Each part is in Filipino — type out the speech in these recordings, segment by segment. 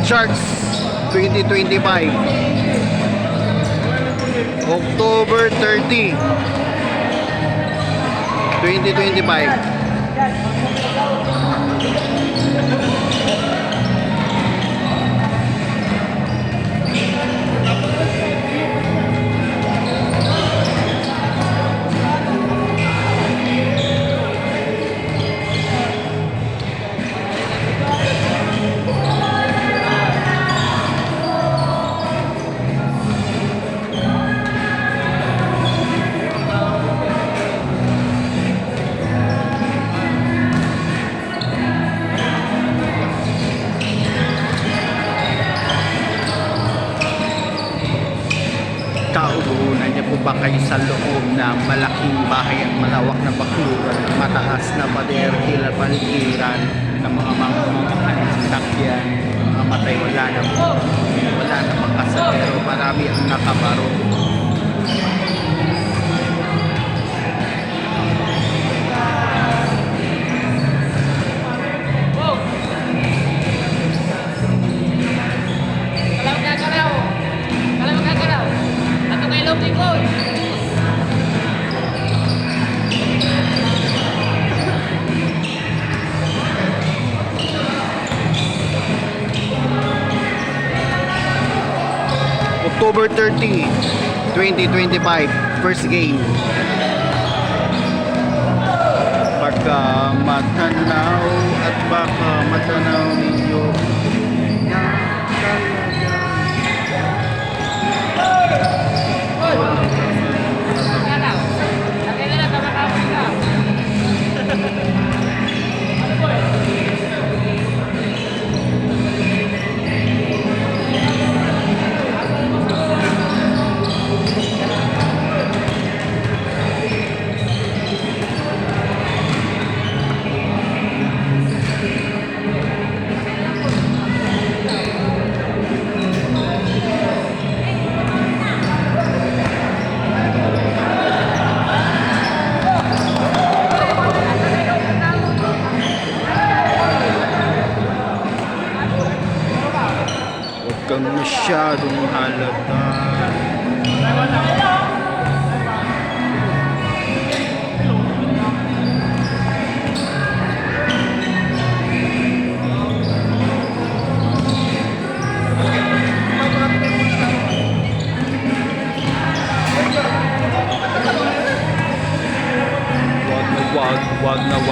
Sharks 2025 October 30 2025. Kauunan niyo po ba kayo sa loob ng malaking bahay at malawak na bakuran, mataas na pader, tila paligiran ng mga sakyan, mga matay, wala na mga kasabero, marami ang nakabaro. October 30, 2025, first game. Baka matanaw at baka matanaw ninyo na kang masyadong halata. Wag na.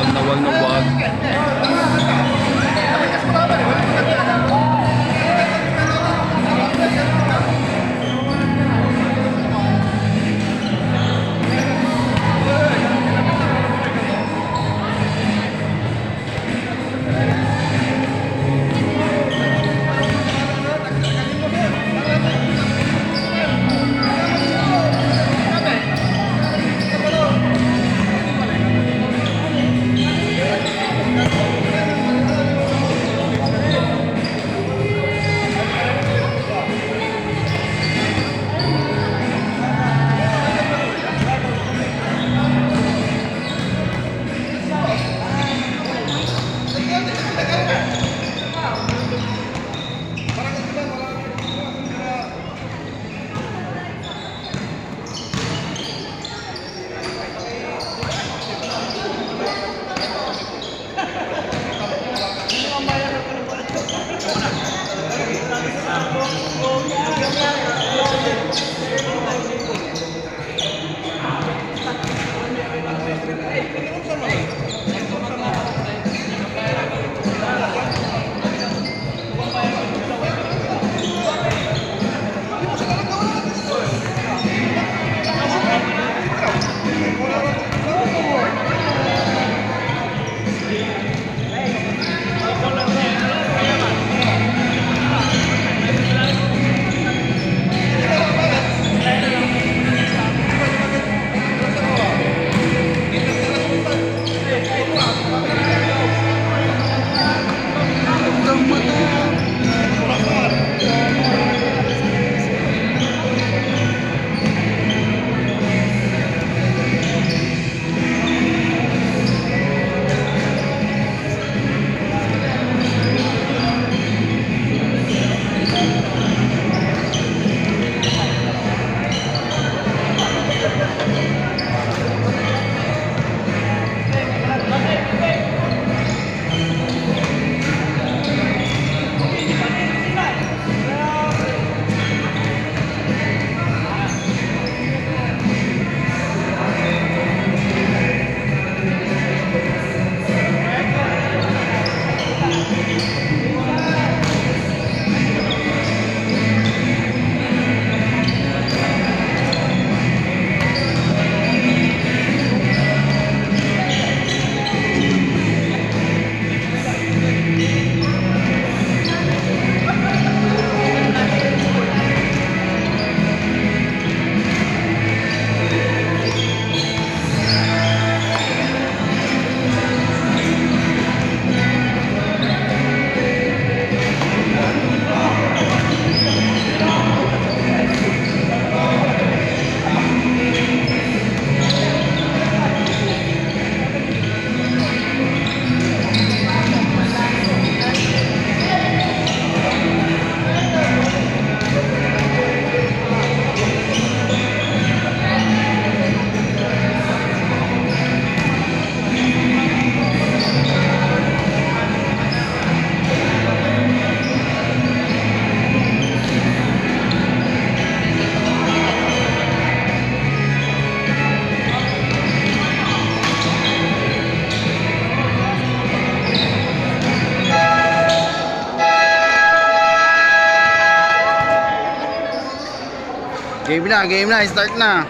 Game na, start na.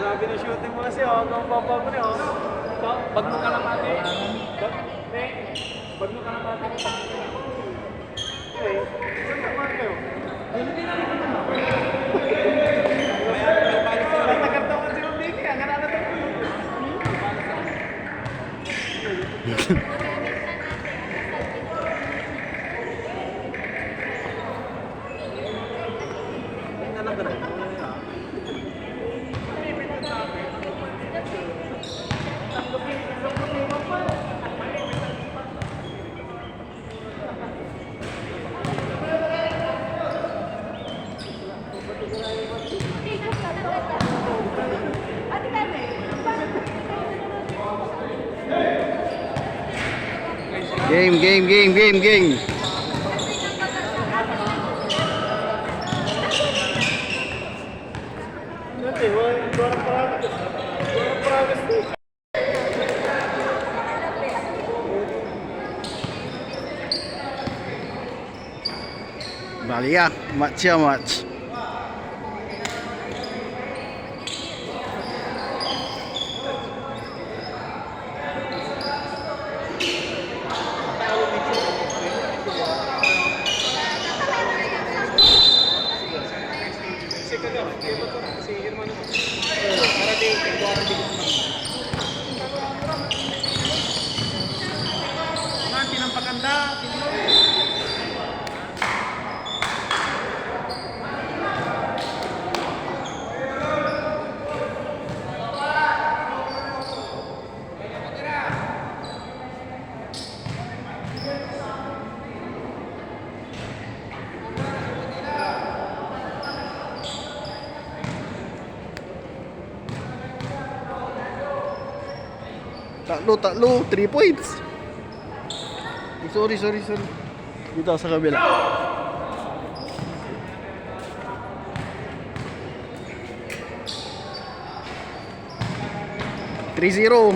Grabe na shooting mo kasi, oh. Ang papa mo niya, oh. Bag mo ka lang ate. Bag mo ka lang ate. Okay. Saan ka man kayo? Nagkartawan si Mami kaya nananatag ko yun. Game. Bali ya, match. Tatlo, 3 points. Sorry. Dito ako sa kabila. Three zero.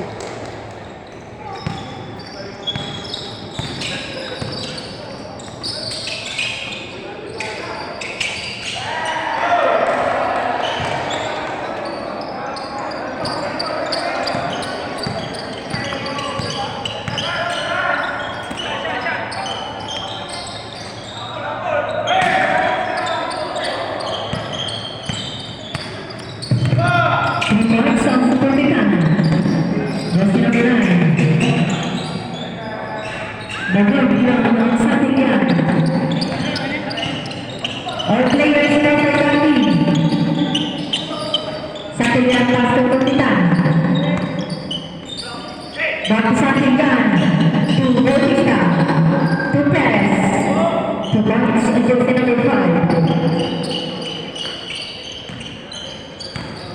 All players start by starting. Satilian last to Titan. Back to Satilian. To Bautista. To Perez. To Banks and jersey number 5.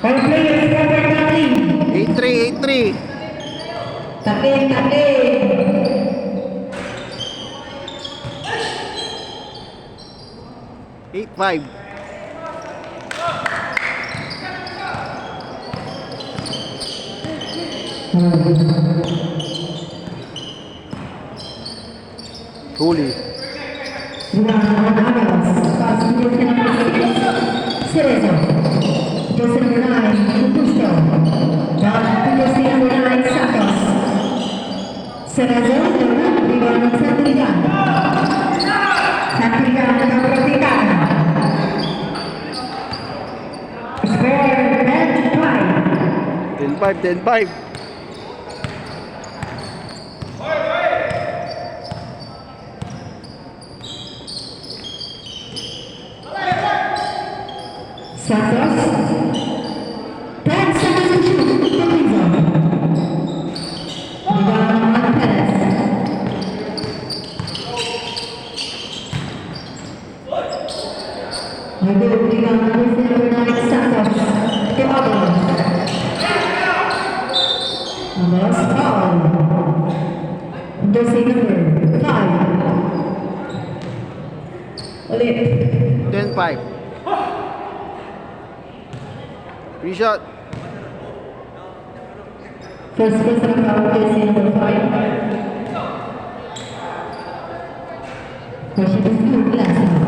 All players start by starting. 8-3. Takin. 8-5. Huli. Cerezo. Jersey number 9, Augusto. Down to jersey number 9, Santos. Cerezo, rebound ng Santigan. Santigan nakaprotikan. Score 10-5. Santos. 10 seconds to shoot. Teresa. Rebound ng Perez. Good rebound number 9, Santos. To Abalos. Abalos foul. Jersey number 5. Ulit. 10-5. Free shot. First personal foul, jersey number 5. Question is good, last one.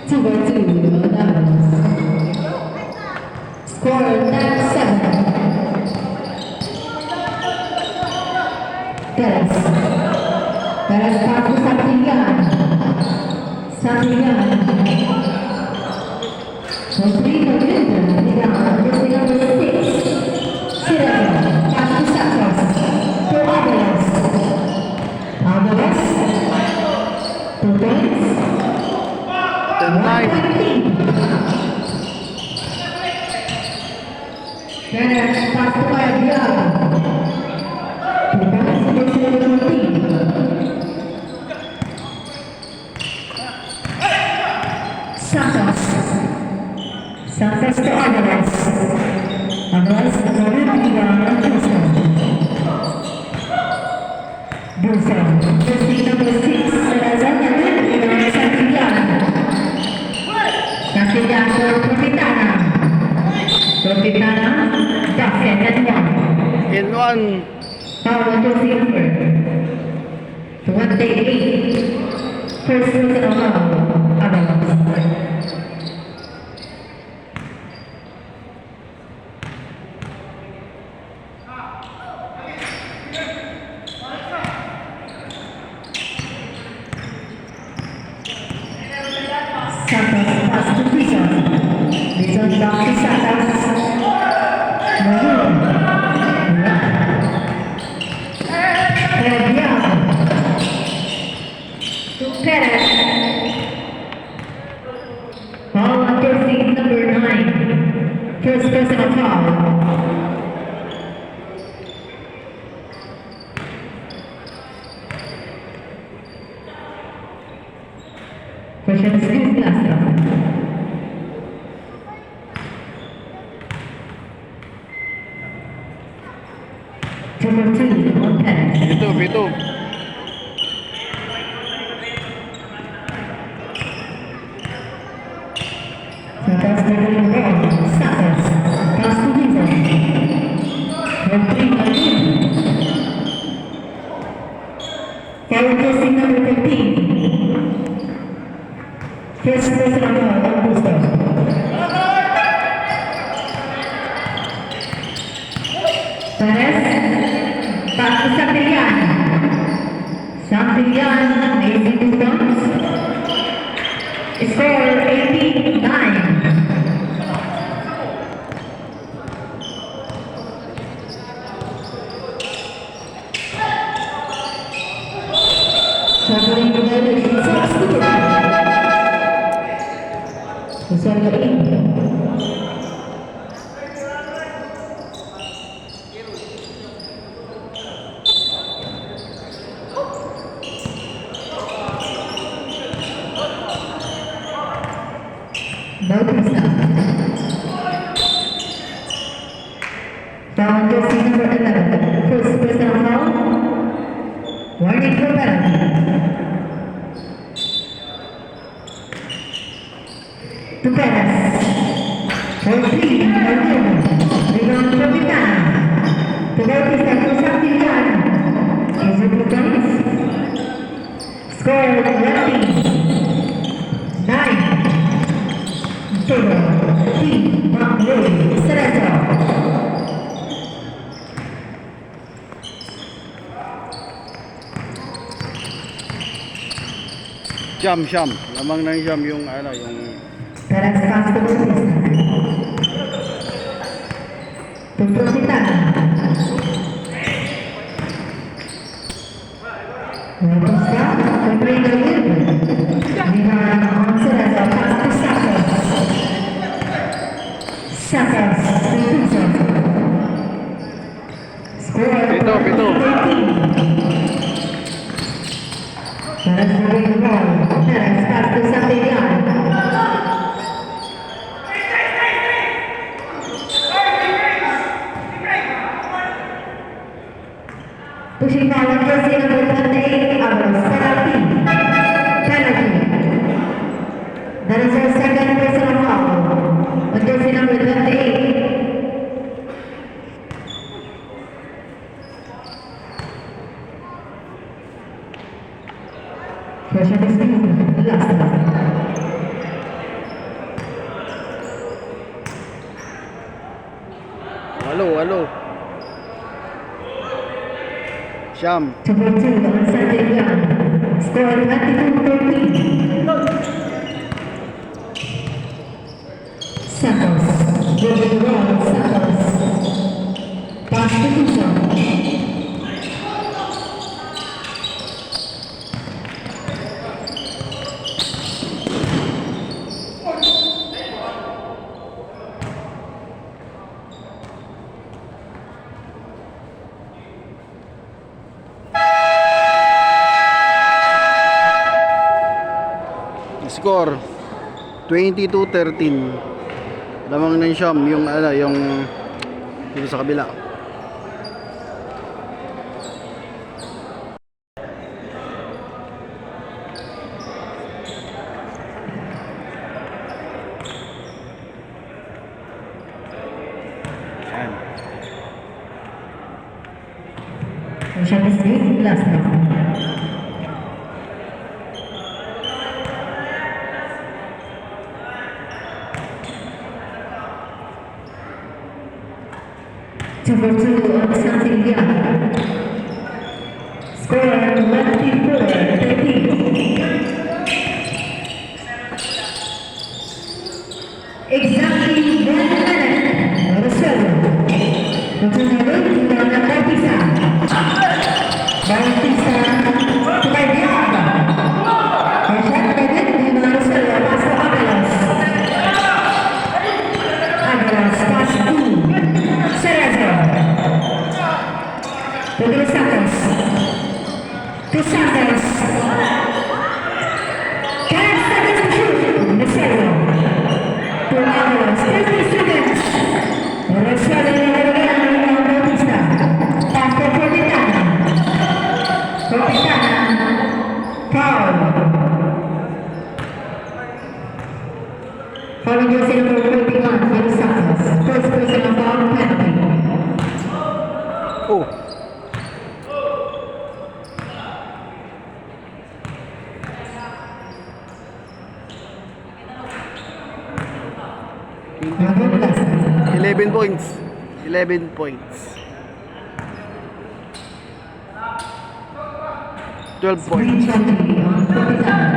Two by two, Davos. Score 9-7. Perez. Perez pass to Santillan. Santillan. Rodrigo Linder. Jersey number 6. Sireno. Pass to Santos. To Avalos. Avalos. 2 points. 10-9. Perez pass to Diallo. 2 points. Jersey number 14. Santos. Santos to Avalos. Avalos to Rodrigo Buson. Buson. Jersey number 6. Salazar Rodrigo Santillan. Santillan for Profitana. Profitana. Basket and 1. In 1. Foul to Silver. 28. First personal foul. Avalos. Santos pass to Bison. Bison back to Santos. Mahul. Diallo. To Perez. Foul on jersey number 9. First personal foul. Question is good, last round. Number 2 on Perez. Pito. Santos dribbling ball. Santos. Pass to Bison. Rodrigo Linder. Foul jersey number 15. First personal foul on Buson. Perez. Pass to Santillan. Santillan amazing 2 points. Score 89. Traveling to the Foul jersey number 11. First personal foul. Warning for penalty. To Perez. For 3. Rebound for Vitana. To Bautista to Santillan. Easy 2 points. Score 20. 9. Table. Team. Roy. Cerezo. Siyam. Lamang ng siyam yung yung Perez pass to Bautista. To Profitana. Bautista. Rodrigo Linder. Rebound on Cerezo. Pass to Santos. Santos. To Buson. Score. Pito. 13. Perez moving the ball. Perez pass to Santillan. That is our second personal foul. On jersey number 28. First shot is good. Last one. Halo. Siyam. Number 2 on Santiago. Score 22-13. Santos. Moving well, Santos. Pass to Tucson. Score 22-13. Lamang ng Siyam yung dito sa kabila. Yan. First shot is good. Last one. Number 2 on Santiago. Score 24-13. Exactly 1 minute. Resuelvo. Continuador de la Bautista. Bautista to Guardián. Perfect credit de Resuelvo. Paso Águilas. Águilas pass to Cerezo. To the Santos. To Santos. 10 seconds to shoot. Resuelvo. To Águilas. 50 seconds. Resuelvo de la Bautista. Pass to Cortitana. Cortitana. Foul. Foul jersey number 41, Gil Santos. First personal foul, penalty. Oh. Magod last. 11 points. 11 points. 12 points. Screen shot on Cortitana.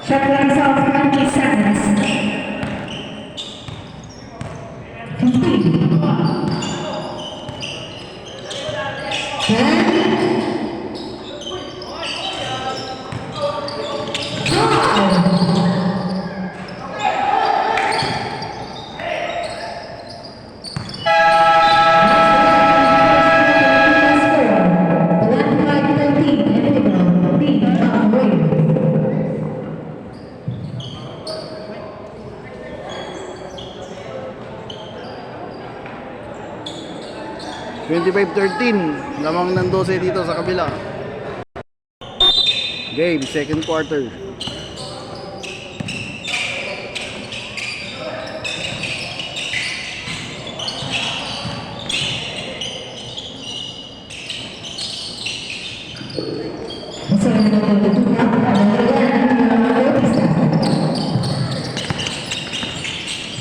Shot clock is off, 20 seconds. 15. 10. 25-13. Lamang ng 12 dito sa kabila. Game, second quarter.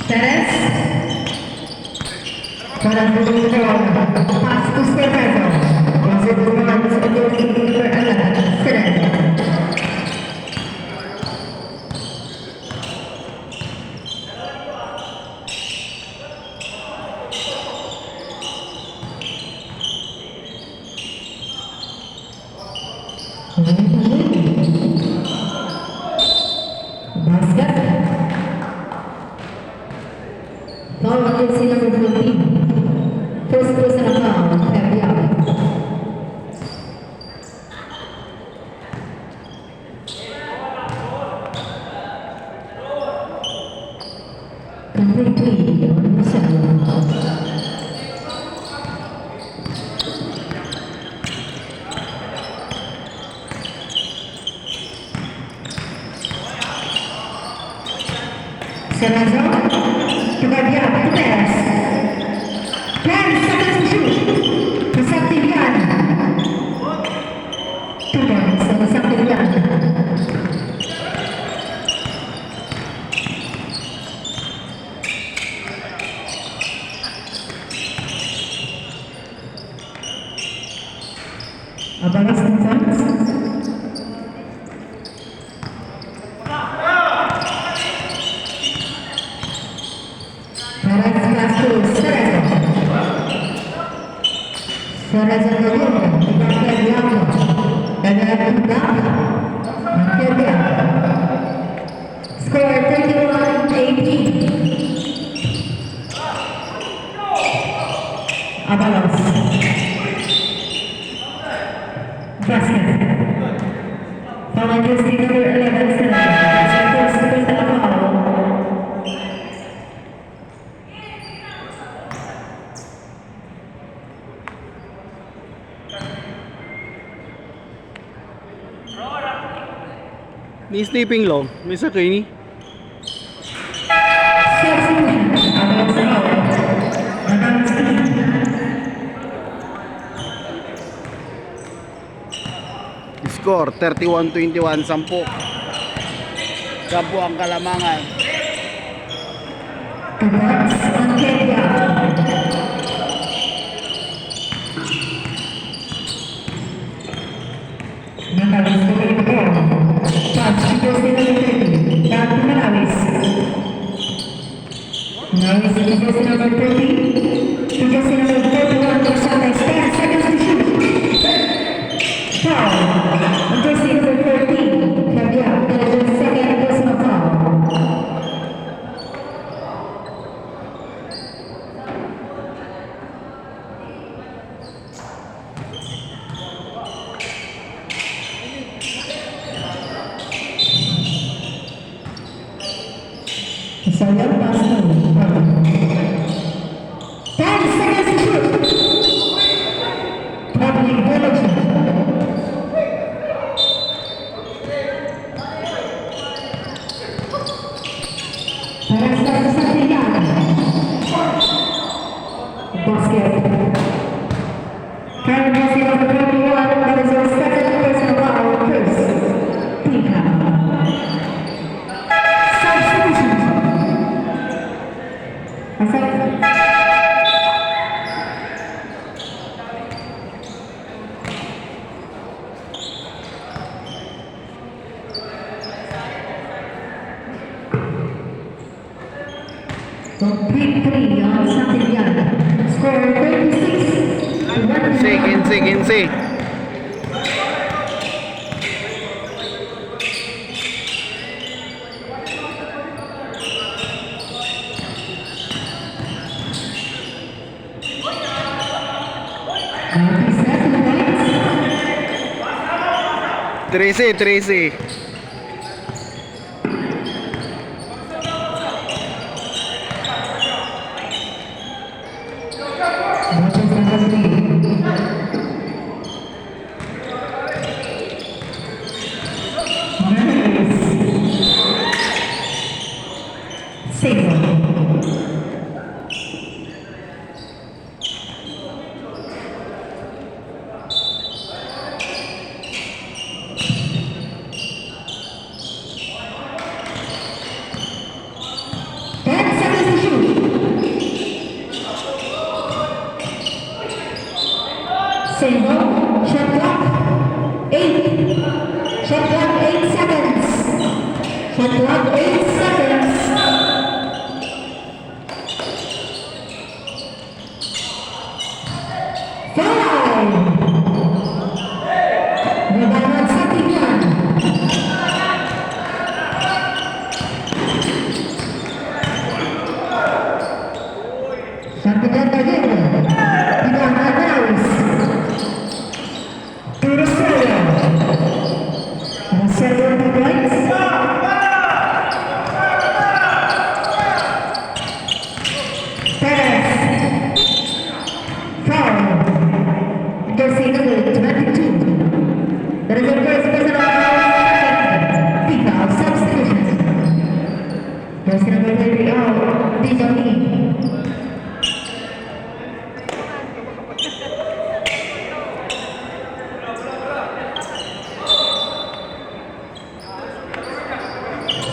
Perez. Para pass to Cerezo. Once it runs, it goes to Cerezo. Basket. Foul on jersey number 14. First personal foul, Fabiano. Completely on Michelle. Cerezo to Gabriel to pass. 10 seconds to shoot. To Santillan. 2 points to Santillan. Abangas ng points. Para pass to Cerezo. Cerezo de Lima, Italia Diablo. Daniel Dama. Mantelia. Score 31-18. Avalos. Basket. Foul jersey number 11, Cerezo. Santos personal foul. Ni sleeping long, may sakay ni. Score 31-21, 10. 10 ang kalamangan. Sayang pass to 10 seconds to shoot. Public violation. Para sa Santillan. Basket. Kyle Messi number 21, that is our second personal foul, first. Tika. Substitution. Complete 3 on Santillan. Score 36-1. Kinsi. Tracy. Single, shot clock, 8. Shot clock, 8 seconds. Shot clock, 8 seconds. Foul. Nabangan Santillan. Santillan lagi. Tidak Anaus. Rosario the points.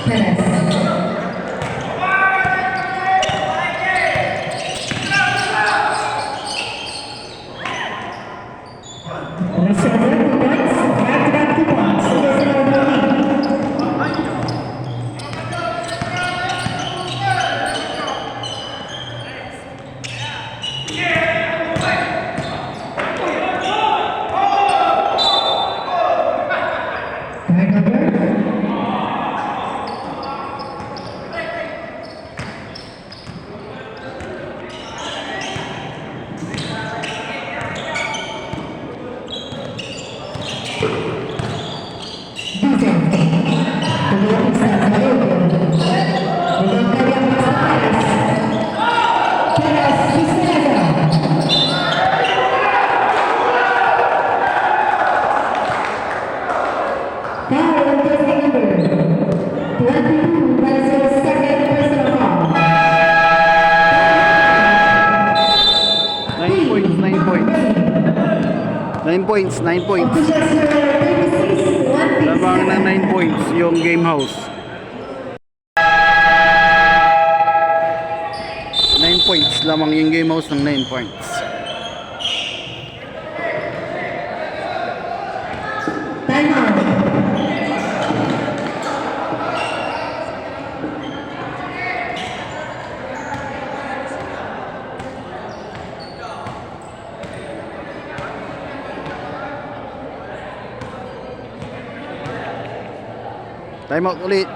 Perez. Reservoir 2 points, back-to-back 2 points. Reservoir bowling. Turnover. Diesel. Kemudian bisa Mario. Dilengkapi yang masuk Perez. Perez Vizcarra. Foul on jersey number 22 Brazil second personal foul. 9 points, 9 points. 9 points, 9 points. Official score 36-1. Labang na 9 points yung game house. 9 points lamang yung game house ng 9 points. Time out. Time out ulit.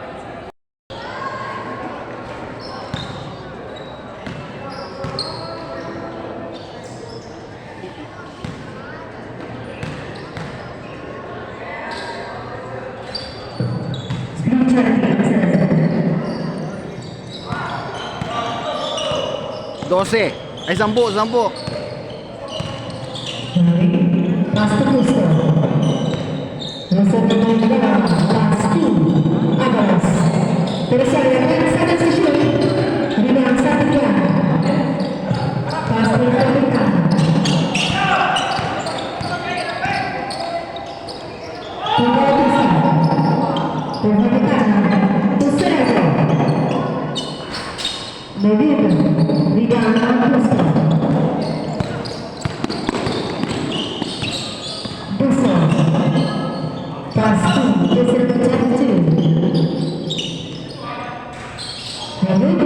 Screen charting observed. 12. Ay, 10, 10. Pass to Cristo. Reserve number 11, pass to Alvarez. Teresa, 11 seconds to shoot. Rebound, Santillán. Pass to Capitán. To Bautista. To Capitán. To Cerezo. David. Rebound, Augusto. Busso. Pass to Desiree Chapatu. David.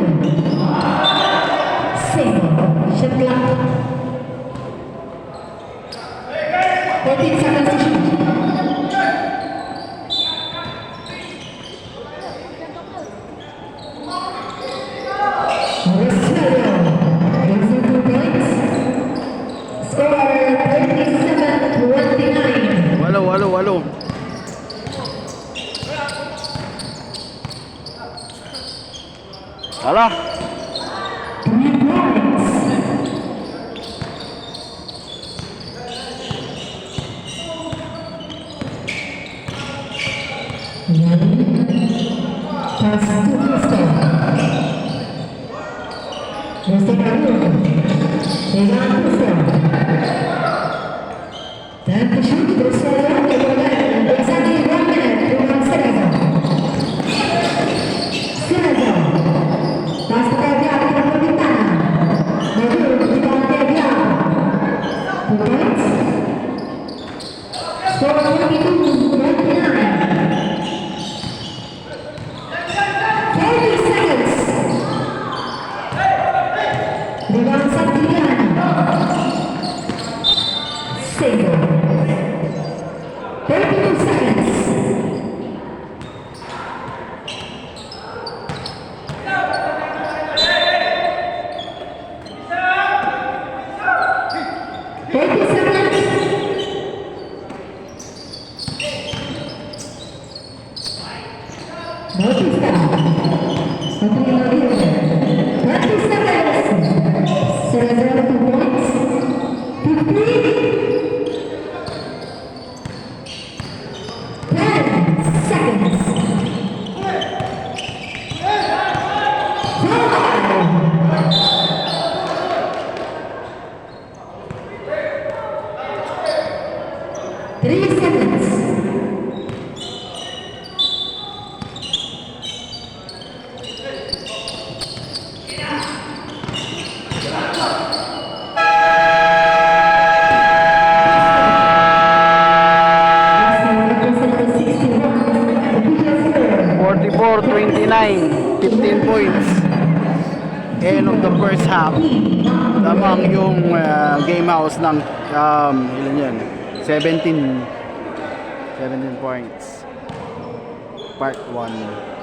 Single. Shot clock. 14 seconds to shoot. Rosario. Losing 2 points. Score 37-29. Walo, walo, walo. Hala. 3 points. Pass to Cristo. Cristo Raúl. Rebound Cristo. Time to shoot. Cristo Raúl. Exactly 1 minute. Rebound Cerezo. Cerezo. Pass to Caviar. Para Quintana. Raúl. Rebound Caviar. 2 points. Score 42-29. 30 seconds. Rebound Santillán. Single. 32 seconds. Bautista. Anthony Rodriguez. 20 seconds. Cerezo 2 points. 15. 10 seconds. 3 seconds. 34-29, 15 points. End of the first half. Lamang yung game house ng ilan yan? 17 points. Part 1.